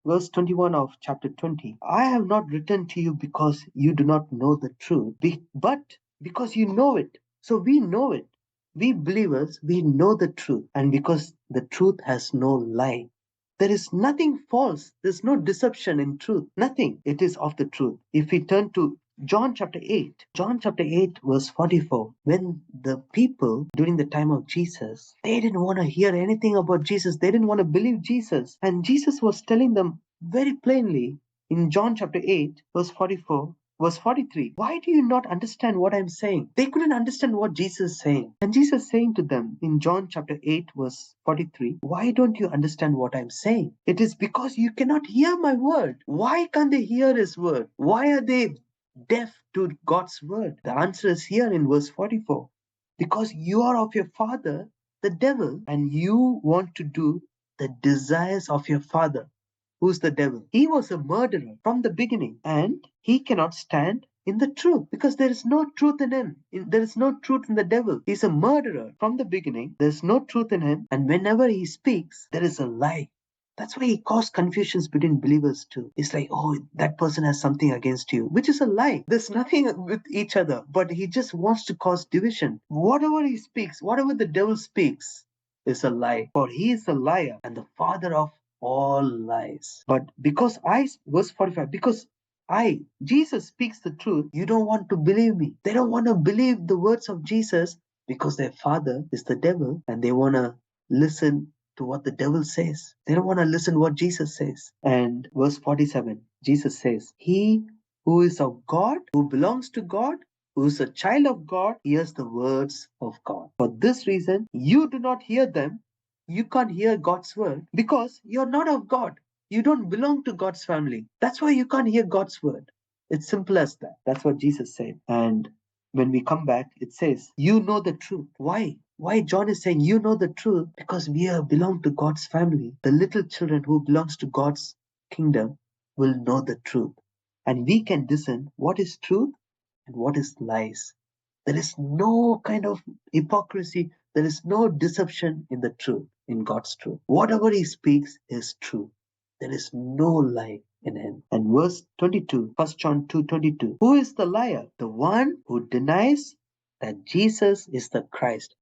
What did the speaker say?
verse 21 of chapter 20. I have not written to you because you do not know the truth, but because you know it. So we know it. We believers, we know the truth. And because the truth has no lie. There is nothing false. There's no deception in truth. Nothing. It is of the truth. If we turn to John chapter 8 verse 44, when the people during the time of Jesus, they didn't want to hear anything about Jesus. They didn't want to believe Jesus. And Jesus was telling them very plainly in John chapter 8 verse 44, verse 43, why do you not understand what I'm saying? They couldn't understand what Jesus is saying. And Jesus is saying to them in John chapter 8 verse 43, why don't you understand what I'm saying? It is because you cannot hear my word. Why can't they hear his word? Why are they deaf to God's word? The answer is here in verse 44. Because you are of your father, the devil, and you want to do the desires of your father. Who's the devil? He was a murderer from the beginning, and he cannot stand in the truth because there is no truth in him. There is no truth in the devil. He's a murderer from the beginning. There's no truth in him, and whenever he speaks, there is a lie. That's why he caused confusions between believers too. It's like, oh, that person has something against you, which is a lie. There's nothing with each other, but he just wants to cause division. Whatever he speaks, whatever the devil speaks, is a lie. For he is a liar and the father of all lies. But verse 45, because Jesus speaks the truth, you don't want to believe me. They don't want to believe the words of Jesus because their father is the devil and they want to listen to what the devil says. They don't want to listen what Jesus says. And verse 47, Jesus says, he who is of God, who belongs to God, who is a child of God, hears the words of God. For this reason, you do not hear them. You can't hear God's word because you're not of God. You don't belong to God's family. That's why you can't hear God's word. It's simple as that. That's what Jesus said. And when we come back, it says, you know the truth. Why? Why John is saying you know the truth? Because we belong to God's family. The little children who belongs to God's kingdom will know the truth. And we can discern what is truth and what is lies. There is no kind of hypocrisy. There is no deception in the truth, in God's truth. Whatever he speaks is true. There is no lie in him. And verse 22, 1 John 2:22. Who is the liar? The one who denies that Jesus is the Christ.